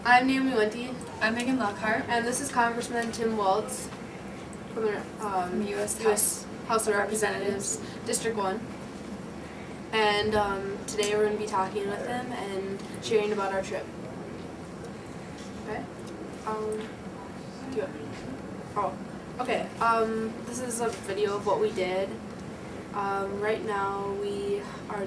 I'm Naomi Wente, I'm Megan Lockhart. and this is Congressman Tim Waltz from the U.S. House of Representatives, District 1. And today we're going to be talking with him and sharing about our trip. Okay? Okay. This is a video of what we did. Right now we are.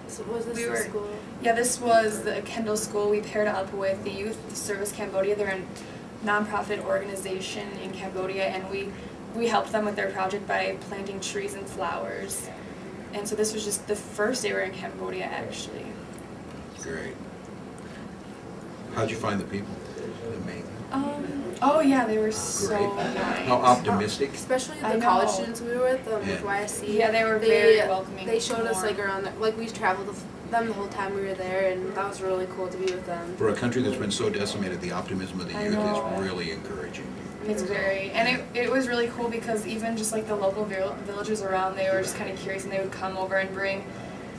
So was this the school? Yeah, this was the Kendall School. We paired up with the Youth Service Cambodia. They're a nonprofit organization in Cambodia, and we helped them with their project by planting trees and flowers. And so this was just the first day we were in Cambodia, actually. Great. How'd you find the people? Amazing. Oh yeah, they were so Great. nice. How optimistic? Especially I the know. college students we were with YSC. Yeah, they were very welcoming. They showed us warm. around, we traveled with them the whole time we were there, and that was really cool to be with them. For a country that's been so decimated, the optimism of the I youth know. is really encouraging. It's very, and it was really cool because even just like the local villagers around, they were just kind of curious, and they would come over and bring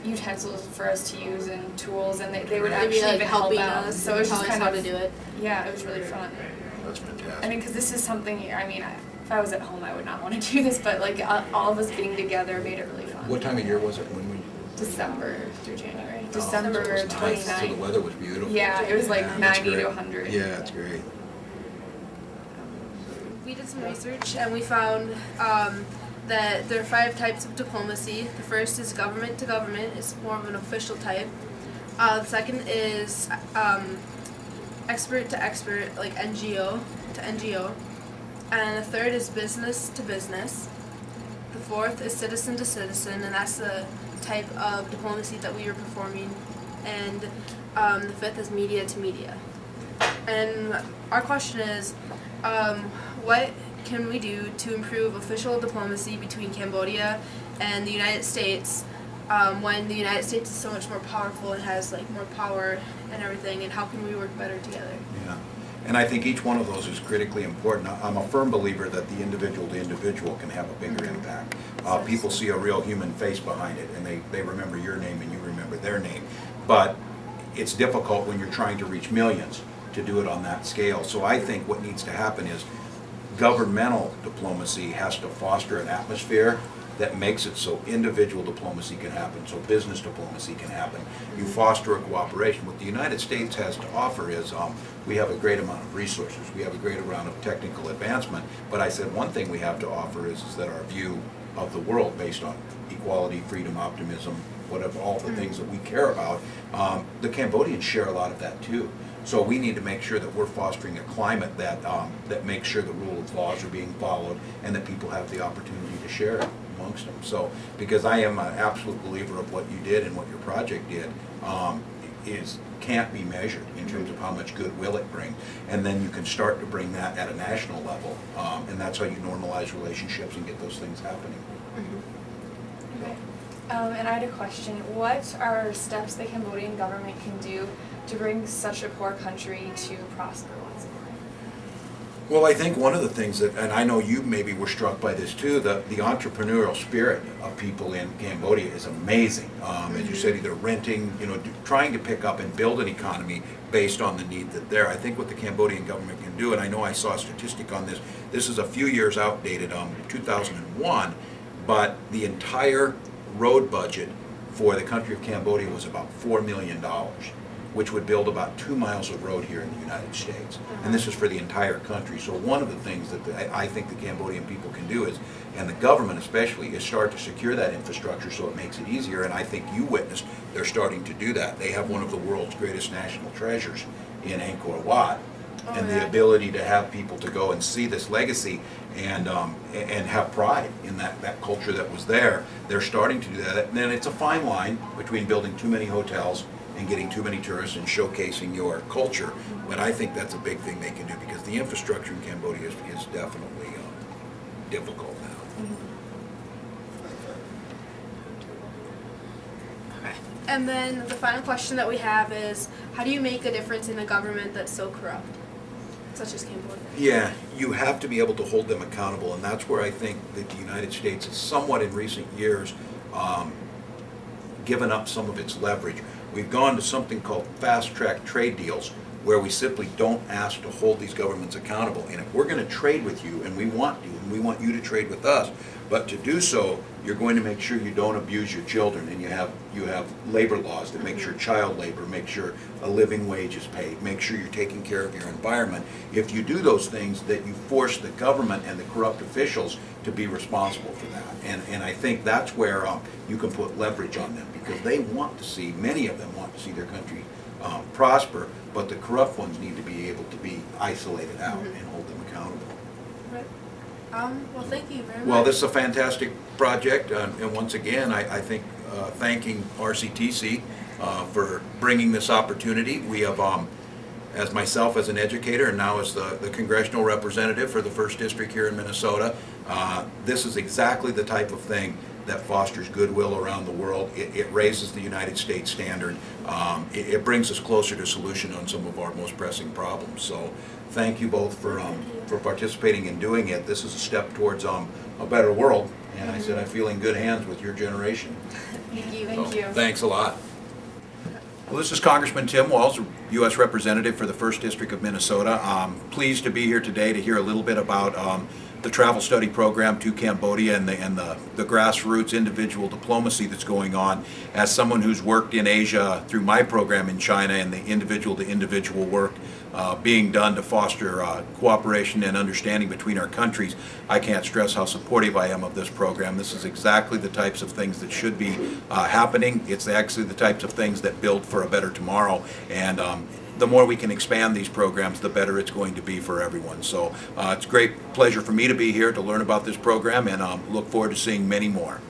utensils for us to use and tools, and they would They'd actually be even help helping out. us, So it was just telling us kind how of to do it. Yeah, it was really fun. That's fantastic. I mean, because this is something. I mean, if I was at home, I would not want to do this, but like all of us being together made it really fun. What time of year was it when we? December through January. So December it was nice. So the 29th. weather was beautiful. Yeah, it was like Yeah, that's 90 to great. 100. Yeah, it's great. We did some research, and we found that there are 5 types of diplomacy. The first is government to government. It's more of an official type. The second is expert to expert, like NGO to NGO. And the third is business to business. The fourth is citizen to citizen, and that's the type of diplomacy that we were performing. And the fifth is media to media. And our question is, what can we do to improve official diplomacy between Cambodia and the United States when the United States is so much more powerful and has more power and everything, and how can we work better together? Yeah, and I think each one of those is critically important. I'm a firm believer that the individual to individual can have a bigger impact. People see a real human face behind it, and they remember your name and you remember their name. But it's difficult when you're trying to reach millions to do it on that scale. So I think what needs to happen is governmental diplomacy has to foster an atmosphere that makes it so individual diplomacy can happen, so business diplomacy can happen. You foster a cooperation. What the United States has to offer is we have a great amount of resources, we have a great amount of technical advancement, but I said one thing we have to offer is that our view of the world based on equality, freedom, optimism, whatever, all the things that we care about, the Cambodians share a lot of that too. So we need to make sure that we're fostering a climate that that makes sure the rule of laws are being followed and that people have the opportunity to share it amongst them. So, because I am an absolute believer of what you did and what your project did, can't be measured in terms of how much goodwill it brings. And then you can start to bring that at a national level, and that's how you normalize relationships and get those things happening. Okay. And I had a question. What are steps the Cambodian government can do to bring such a poor country to prosper once more? Well, I think one of the things that, and I know you maybe were struck by this too, the entrepreneurial spirit of people in Cambodia is amazing. As you said, either renting, trying to pick up and build an economy based on the need that's there. I think what the Cambodian government can do, and I know I saw a statistic on this, this is a few years outdated, 2001, but the entire road budget for the country of Cambodia was about $4 million. Which would build about 2 miles of road here in the United States. And this is for the entire country. So one of the things that I think the Cambodian people can do is, and the government especially, is start to secure that infrastructure so it makes it easier. And I think you witnessed they're starting to do that. They have one of the world's greatest national treasures in Angkor Wat. And the ability to have people to go and see this legacy and have pride in that culture that was there. They're starting to do that. And then it's a fine line between building too many hotels and getting too many tourists and showcasing your culture. But I think that's a big thing they can do because the infrastructure in Cambodia is definitely difficult now. Okay. And then the final question that we have is, how do you make a difference in a government that's so corrupt, such as Cambodia? Yeah, you have to be able to hold them accountable, and that's where I think that the United States has somewhat in recent years given up some of its leverage. We've gone to something called fast-track trade deals where we simply don't ask to hold these governments accountable. And if we're going to trade with you, and we want to, and we want you to trade with us, but to do so, you're going to make sure you don't abuse your children, and you have labor laws that make sure child labor, make sure a living wage is paid, make sure you're taking care of your environment. If you do those things, that you force the government and the corrupt officials to be responsible for that. And I think that's where you can put leverage on them, because they want to see, many of them want to see their country prosper, but the corrupt ones need to be able to be isolated out and hold them accountable. Right. Well, thank you very much. Well, this is a fantastic project, and once again, I think thanking RCTC for bringing this opportunity. We have, as myself as an educator and now as the congressional representative for the 1st District here in Minnesota, this is exactly the type of thing that fosters goodwill around the world. It raises the United States standard. It brings us closer to solution on some of our most pressing problems. So thank you both for participating in doing it. This is a step towards a better world, and I said I feel in good hands with your generation. Thank you. Thank you. Thanks a lot. Well, this is Congressman Tim Walz, U.S. Representative for the 1st District of Minnesota. I'm pleased to be here today to hear a little bit about the travel study program to Cambodia and the grassroots individual diplomacy that's going on. As someone who's worked in Asia through my program in China, and the individual-to-individual work being done to foster cooperation and understanding between our countries, I can't stress how supportive I am of this program. This is exactly the types of things that should be happening. It's actually the types of things that build for a better tomorrow, and the more we can expand these programs, the better it's going to be for everyone. So it's a great pleasure for me to be here to learn about this program, and look forward to seeing many more.